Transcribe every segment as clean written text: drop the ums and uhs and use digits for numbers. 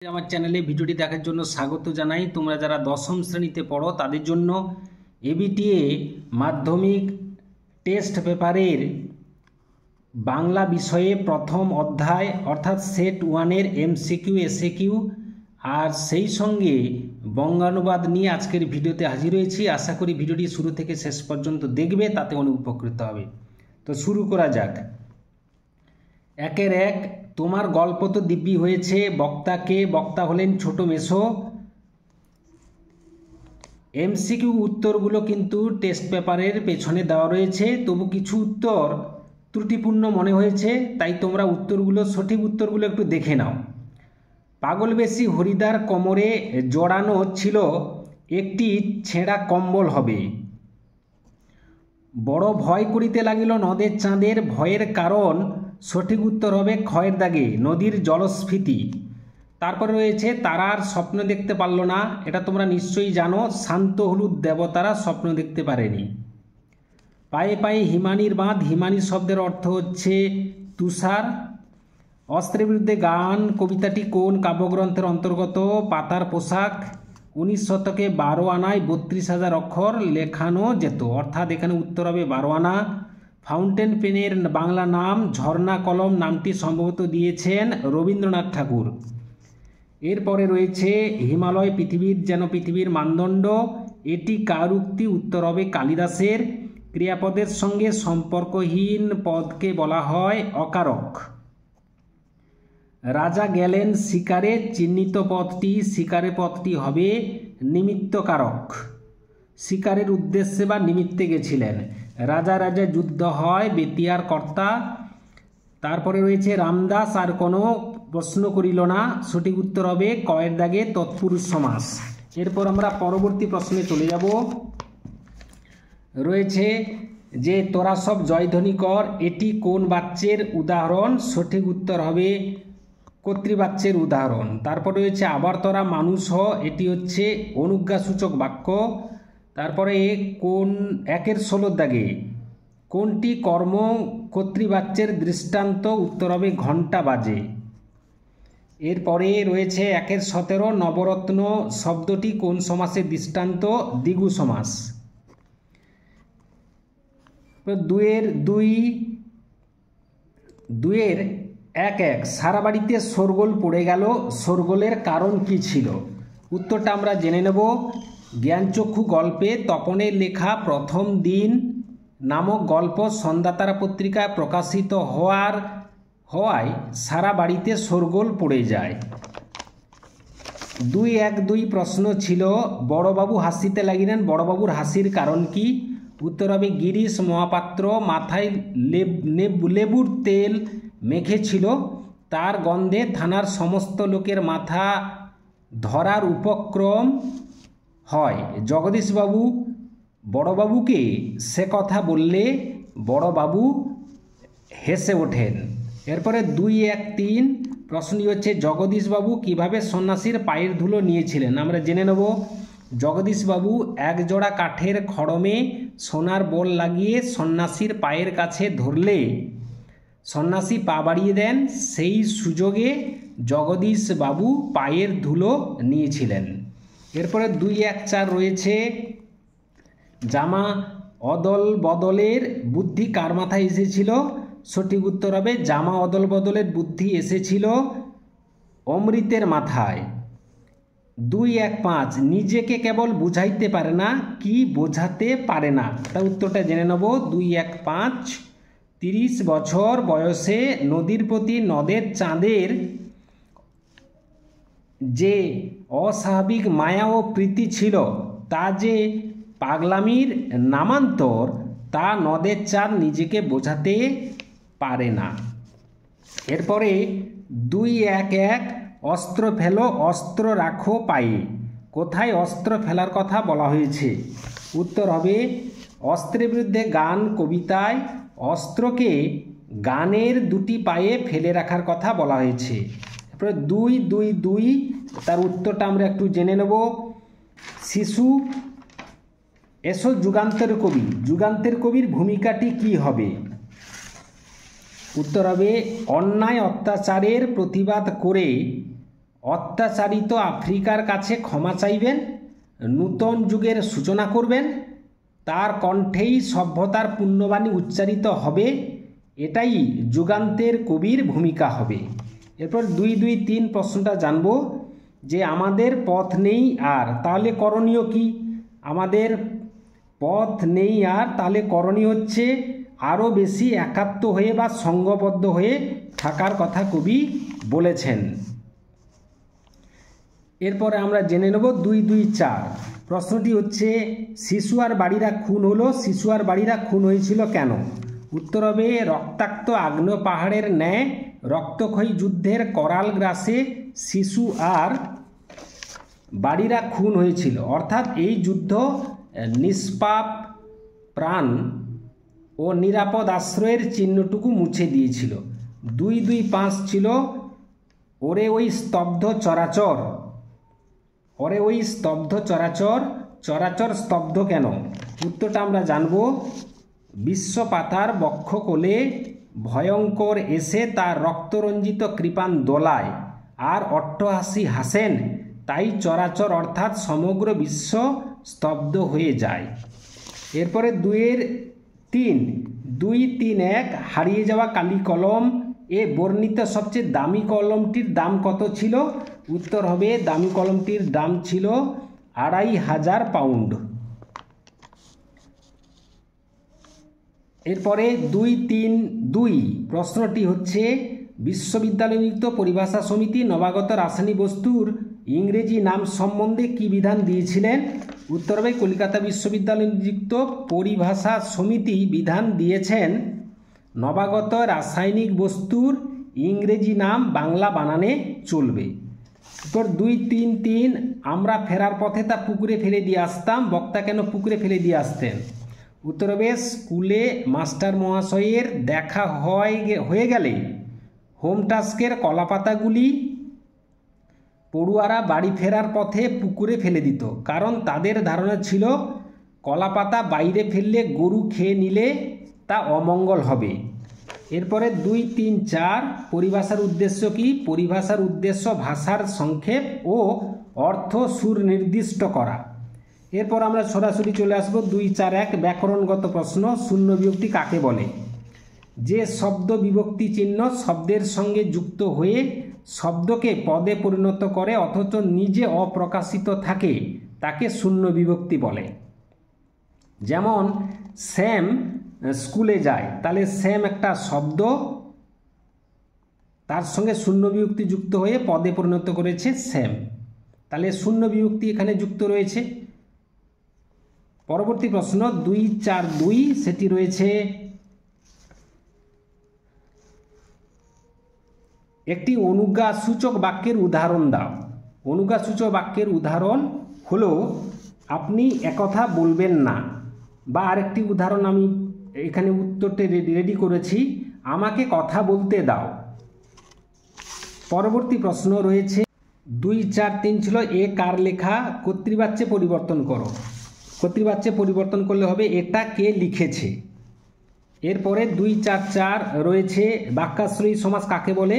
আমার চ্যানেলে ভিডিওটি দেখার জন্য স্বাগত জানাই। তোমরা যারা দশম শ্রেণীতে পড়ো তাদের জন্য এবিটিএ মাধ্যমিক টেস্ট পেপারের বাংলা বিষয়ে প্রথম অধ্যায় অর্থাৎ সেট ওয়ানের এমসিকিউ এসএকিউ আর সেই সঙ্গে বঙ্গানুবাদ নিয়ে আজকের ভিডিওতে হাজির হয়েছি। আশা করি ভিডিওটি শুরু থেকে শেষ পর্যন্ত দেখবে, তাতে অনেক উপকৃত হবে। তো শুরু করা যাক। একের এক, তোমার গল্প তো দিব্যি হয়েছে। বক্তাকে বক্তা হলেন ছোট মেসো। এমসিকিউ উত্তরগুলো কিন্তু টেস্ট পেপারের পেছনে দেওয়া রয়েছে, তবু কিছু উত্তর ত্রুটিপূর্ণ মনে হয়েছে, তাই তোমরা উত্তরগুলো সঠিক উত্তরগুলো একটু দেখে নাও। পাগলবেশী হরিদার কোমরে জড়ানো ছিল একটি ছেঁড়া কম্বল হবে। বড় ভয় করিতে লাগিল নদের চাঁদের, ভয়ের কারণ সঠিক উত্তর হবে ক্ষয়ের দাগে নদীর জলস্ফীতি। তারপরে রয়েছে তারার স্বপ্ন দেখতে পারল না, এটা তোমরা নিশ্চয়ই জানো, শান্ত হলুদ দেবতারা স্বপ্ন দেখতে পারেনি। পায়ে পায়ে হিমানির বাঁধ, হিমানি শব্দের অর্থ হচ্ছে তুষার। অস্ত্রের বিরুদ্ধে গান কবিতাটি কোন কাব্যগ্রন্থের অন্তর্গত? পাতার পোশাক। 19 শতকে 12 আনায় 32,000 অক্ষর লেখানো যেত, অর্থাৎ এখানে উত্তর হবে 12 আনা। ফাউন্টেন পেনের বাংলা নাম ঝর্ণা কলম, নামটি সম্ভবত দিয়েছেন রবীন্দ্রনাথ ঠাকুর। এরপরে রয়েছে হিমালয় পৃথিবীর যেন পৃথিবীর মানদণ্ড, এটি কার উক্তি? উত্তর হবে কালিদাসের। ক্রিয়াপদের সঙ্গে সম্পর্কহীন পদকে বলা হয় অকারক। রাজা গেলেন শিকারে, চিহ্নিত পদটি শিকারে পদটি হবে নিমিত্তকারক। শিকারের উদ্দেশ্যে বা নিমিত্তে গেছিলেন। রাজা রাজা যুদ্ধ হয়, বেতিয়ার কর্তা। তারপরে রয়েছে রামদাস আর কোনো প্রশ্ন করিল না, সঠিক উত্তর হবে কয়ের দাগে তৎপুরুষ সমাস। এরপর আমরা পরবর্তী প্রশ্নে চলে যাব। রয়েছে যে তোরা সব জয়ধ্বনি কর, এটি কোন বাচ্যের উদাহরণ? সঠিক উত্তর হবে কর্তৃবাচ্যের উদাহরণ। তারপর রয়েছে আবার তোরা মানুষ হ, এটি হচ্ছে অনুজ্ঞাসূচক বাক্য। তারপরে কোন 1-এর 16 দাগে কোনটি কর্ম কর্তৃবাচ্যের দৃষ্টান্ত? উত্তর হবে ঘণ্টা বাজে। এরপরে রয়েছে 1-এর 17 নবরত্ন শব্দটি কোন সমাসের দৃষ্টান্ত? দ্বিগু সমাস। 2-এর 1-1 সারা বাড়িতে শোরগোল পড়ে গেল, শোরগোলের কারণ কি ছিল? উত্তরটা আমরা জেনে নেব। জ্ঞানচক্ষু গল্পে তপনের লেখা প্রথম দিন নামক গল্প সন্ধ্যাতারা পত্রিকায় প্রকাশিত হওয়ায় সারা বাড়িতে শোরগোল পড়ে যায়। 2-1-2 প্রশ্ন ছিল বড়বাবু হাসিতে লাগিলেন, বড়বাবুর হাসির কারণ কি? উত্তর হবে গিরিশ মহাপাত্র মাথায় লেবুর তেল মেখেছিল, তার গন্ধে থানার সমস্ত লোকের মাথা ধরার উপক্রম হয়। জগদীশবাবু বড়বাবুকে সে কথা বললে বড়বাবু হেসে ওঠেন। এরপরে 2-1-3 প্রশ্নটি হচ্ছে জগদীশবাবু কিভাবে সন্ন্যাসীর পায়ের ধুলো নিয়েছিলেন? আমরা জেনে নেব। জগদীশবাবু এক জোড়া কাঠের খড়মে সোনার বল লাগিয়ে সন্ন্যাসীর পায়ের কাছে ধরলে সন্ন্যাসী পা বাড়িয়ে দেন, সেই সুযোগে জগদীশবাবু পায়ের ধুলো নিয়েছিলেন। এরপরে 2-1-4 রয়েছে জামা অদল বদলের বুদ্ধি কার মাথায় এসেছিল? সঠিক উত্তর হবে জামা অদল বদলের বুদ্ধি এসেছিল অমৃতের মাথায়। 2-1-5 নিজেকে কেবল বুঝাইতে পারে না, কি বোঝাতে পারে না? তার উত্তরটা জেনে নেব। 2-1-5 30 বছর বয়সে নদীর প্রতি নদের চাঁদের যে অস্বাভাবিক মায়া ও প্রীতি ছিল, তা যে পাগলামির নামান্তর, তা নদের চাঁদ নিজেকে বোঝাতে পারে না। এরপরে 2-1-1 অস্ত্র ফেলো অস্ত্র রাখো পায়ে, কোথায় অস্ত্র ফেলার কথা বলা হয়েছে? উত্তর হবে অস্ত্রের বিরুদ্ধে গান কবিতায় অস্ত্রকে গানের দুটি পায়ে ফেলে রাখার কথা বলা হয়েছে। তারপরে 2-2-2 তার উত্তরটা আমরা একটু জেনে নেব। শিশু এসো যুগান্তের কবি, যুগান্তের কবির ভূমিকাটি কি হবে? উত্তর হবে অন্যায় অত্যাচারের প্রতিবাদ করে অত্যাচারিত আফ্রিকার কাছে ক্ষমা চাইবেন, নূতন যুগের সূচনা করবেন, তার কণ্ঠেই সভ্যতার পুণ্যবাণী উচ্চারিত হবে, এটাই যুগান্তের কবির ভূমিকা হবে। এরপর 2-2-3 প্রশ্নটা জানব যে আমাদের পথ নেই আর, তাহলে করণীয় কি? আমাদের পথ নেই আর, তাহলে করণীয় হচ্ছে আরও বেশি একাত্ম হয়ে বা সঙ্গবদ্ধ হয়ে থাকার কথা কবি বলেছেন। এরপরে আমরা জেনে নেব 2-2-4 প্রশ্নটি হচ্ছে শিশু আর বাড়িরা খুন হলো, শিশু আর বাড়িরা খুন হয়েছিল কেন? উত্তর হবে রক্তাক্ত আগ্নেয় পাহাড়ের ন্যায় রক্তক্ষয়ী যুদ্ধের করাল গ্রাসে শিশু আর বাড়িরা খুন হয়েছিল, অর্থাৎ এই যুদ্ধ নিষ্পাপ প্রাণ ও নিরাপদ আশ্রয়ের চিহ্নটুকু মুছে দিয়েছিল। 2-2-5 ছিল ওরে ওই স্তব্ধ চরাচর, ওরে ওই স্তব্ধ চরাচর, চরাচর স্তব্ধ কেন? উত্তরটা আমরা জানব বিশ্বপাতার বক্ষকোলে ভয়ঙ্কর এসে তার রক্তরঞ্জিত কৃপাণ দোলায় আর অট্টহাসি হাসেন, তাই চরাচর অর্থাৎ সমগ্র বিশ্ব স্তব্ধ হয়ে যায়। এরপরে 2-3 2-3-1 হারিয়ে যাওয়া কালি কলম এ বর্ণিত সবচেয়ে দামি কলমটির দাম কত ছিল? উত্তর হবে দামি কলমটির দাম ছিল 2500 পাউন্ড। এরপরে 2-3-2 প্রশ্নটি হচ্ছে বিশ্ববিদ্যালয় নিযুক্ত পরিভাষা সমিতি নবাগত রাসায়নিক বস্তুর ইংরেজি নাম সম্বন্ধে কি বিধান দিয়েছিলেন? উত্তর হবে কলকাতা বিশ্ববিদ্যালয় নিযুক্ত পরিভাষা সমিতি বিধান দিয়েছেন নবাগত রাসায়নিক বস্তুর ইংরেজি নাম বাংলা বানানে চলবে। এরপর 2-3-3 আমরা ফেরার পথে তা পুকুরে ফেলে দিয়ে আসতাম, বক্তা কেন পুকুরে ফেলে দিয়ে আসতেন? উত্তর হবে স্কুলে মাস্টার মহাশয়ের দেখা হয়ে গেলে হোম টাস্কের কলাপাতাগুলি পড়ুয়ারা বাড়ি ফেরার পথে পুকুরে ফেলে দিত, কারণ তাদের ধারণা ছিল কলাপাতা বাইরে ফেললে গরু খেয়ে নিলে তা অমঙ্গল হবে। এরপরে 2-3-4 পরিভাষার উদ্দেশ্য কি? পরিভাষার উদ্দেশ্য ভাষার সংক্ষেপ ও অর্থ সুনির্দিষ্ট করা। এরপর আমরা সরাসরি চলে আসব 2-4-1 ব্যাকরণগত প্রশ্ন। শূন্য বিভক্তি কাকে বলে? যে শব্দ বিভক্তি চিহ্ন শব্দের সঙ্গে যুক্ত হয়ে শব্দকে পদে পরিণত করে অথচ নিজে অপ্রকাশিত থাকে তাকে শূন্য বিভক্তি বলে। যেমন শ্যাম স্কুলে যায়, তাহলে শ্যাম একটা শব্দ, তার সঙ্গে শূন্য বিভক্তি যুক্ত হয়ে পদে পরিণত করেছে শ্যাম, তাহলে শূন্য বিভক্তি এখানে যুক্ত রয়েছে। পরবর্তী প্রশ্ন 2-4-2 সেটি রয়েছে একটি অনুজ্ঞাসূচক বাক্যের উদাহরণ দাও। অনুজ্ঞাসূচক বাক্যের উদাহরণ হলো আপনি একথা বলবেন না, বা আরেকটি উদাহরণ আমি এখানে উত্তরটি রেডি করেছি, আমাকে কথা বলতে দাও। পরবর্তী প্রশ্ন রয়েছে 2-4-3 ছিল এ কার লেখা, কর্তৃবাচ্যে পরিবর্তন করো। কর্তৃবাচ্যে পরিবর্তন করলে হবে এটা কে লিখেছে। এরপরে 2-4-4 রয়েছে বাক্যাশ্রয়ী সমাস কাকে বলে?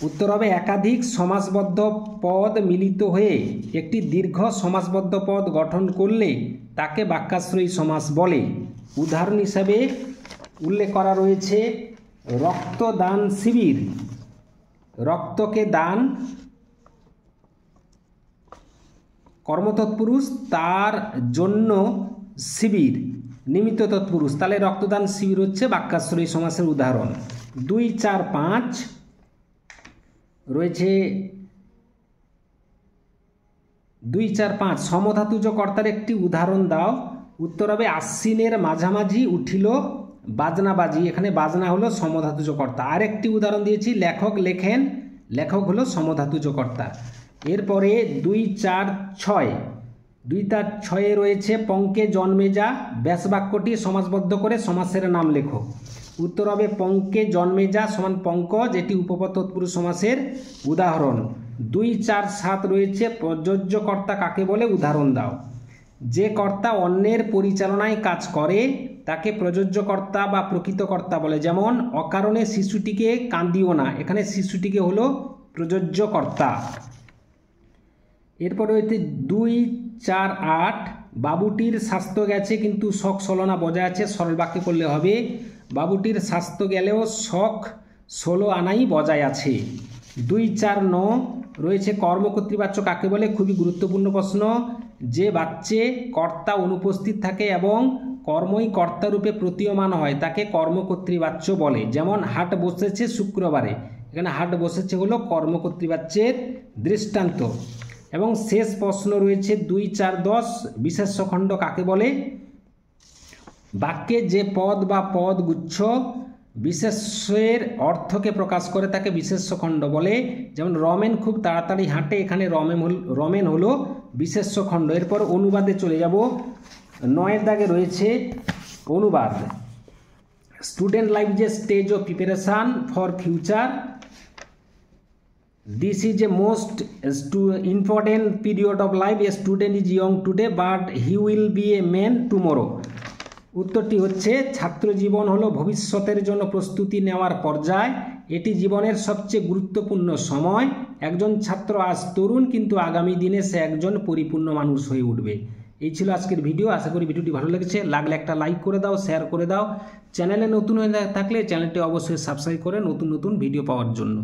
উত্তর হবে একাধিক সমাসবদ্ধ পদ মিলিত হয়ে একটি দীর্ঘ সমাসবদ্ধ পদ গঠন করলে তাকে বাক্যাশ্রয়ী সমাস বলে। উদাহরণ হিসাবে উল্লেখ করা রয়েছে রক্তদান শিবির, রক্তকে দান কর্মতৎপুরুষ, তার জন্য শিবির নিমিত্ত তৎপুরুষ, তাহলে রক্তদান শিবির হচ্ছে বাক্যাশ্রয়ী সমাসের উদাহরণ। 2-4-5 রয়েছে 2-4-5 সমধাতুজ কর্তার একটি উদাহরণ দাও। উত্তর হবে আশ্বিনের মাঝামাঝি উঠিল বাজনা বাজি, এখানে বাজনা হলো সমধাতুজ কর্তা। আরেকটি উদাহরণ দিয়েছি লেখক লেখেন, লেখক হলো সমধাতুজ কর্তা। এরপরে 2-4-6 2-4-6 রয়েছে পঙ্কে জন্মে যা, ব্যাস বাক্যটি সমাসবদ্ধ করে সমাসের নাম লেখো। উত্তর হবে পঙ্কে জন্মে যা সমান পঙ্কজ, এটি উপপদ তৎপুরুষ সমাসের উদাহরণ। 2-4-7 রয়েছে প্রযোজ্য কর্তা কাকে বলে, উদাহরণ দাও। যে কর্তা অন্যের পরিচালনায় কাজ করে তাকে প্রযোজ্য কর্তা বা প্রকৃত কর্তা বলে। যেমন অকারণে শিশুটিকে কান্দিও না, এখানে শিশুটিকে হলো প্রযোজ্য কর্তা। এরপরে হইতে 2, 4, 8 বাবুটির স্বাস্থ্য গেছে কিন্তু শখ ছলনা বজায় আছে, সরল বাক্যে করলে হবে বাবুটির স্বাস্থ্য গেলেও শখ 16 আনাই বজায় আছে। 2, 4, 9 রয়েছে কর্মকর্তৃবাচ্য কাকে বলে, খুবই গুরুত্বপূর্ণ প্রশ্ন। যে বাচ্চে কর্তা অনুপস্থিত থাকে এবং কর্মই কর্তারূপে প্রতীয়মান হয় তাকে কর্মকর্তৃবাচ্য বলে। যেমন হাট বসেছে শুক্রবারে, এখানে হাট বসেছে হলো কর্মকর্তৃবাচ্যের দৃষ্টান্ত। এবং শেষ প্রশ্ন রয়েছে 2, 4, 10 বিশেষ্য খণ্ড কাকে বলে, বাক্যে যে পদ বা পদগুচ্ছ বিশেষ্যের অর্থকে প্রকাশ করে তাকে বিশেষ্য খণ্ড বলে। যেমন রমেন খুব তাড়াতাড়ি হাঁটে, এখানে রমেন হলো বিশেষ্য খণ্ড। এরপর অনুবাদে চলে যাব। 9 দাগে রয়েছে অনুবাদ। Student life is a stage of preparation for future. This is a most important period of life. A student is young today but he will be a man tomorrow. উত্তরটি হচ্ছে ছাত্র জীবন হলো ভবিষ্যতের জন্য প্রস্তুতি নেওয়ার পর্যায়, এটি জীবনের সবচেয়ে গুরুত্বপূর্ণ সময়। একজন ছাত্র আজ তরুণ কিন্তু আগামী দিনে সে একজন পরিপূর্ণ মানুষ হয়ে উঠবে। এই ছিল আজকের ভিডিও। আশা করি ভিডিওটি ভালো লেগেছে। লাগলে একটা লাইক করে দাও, শেয়ার করে দাও। চ্যানেলে নতুন হয়ে থাকলে চ্যানেলটি অবশ্যই সাবস্ক্রাইব করে নতুন নতুন ভিডিও পাওয়ার জন্য।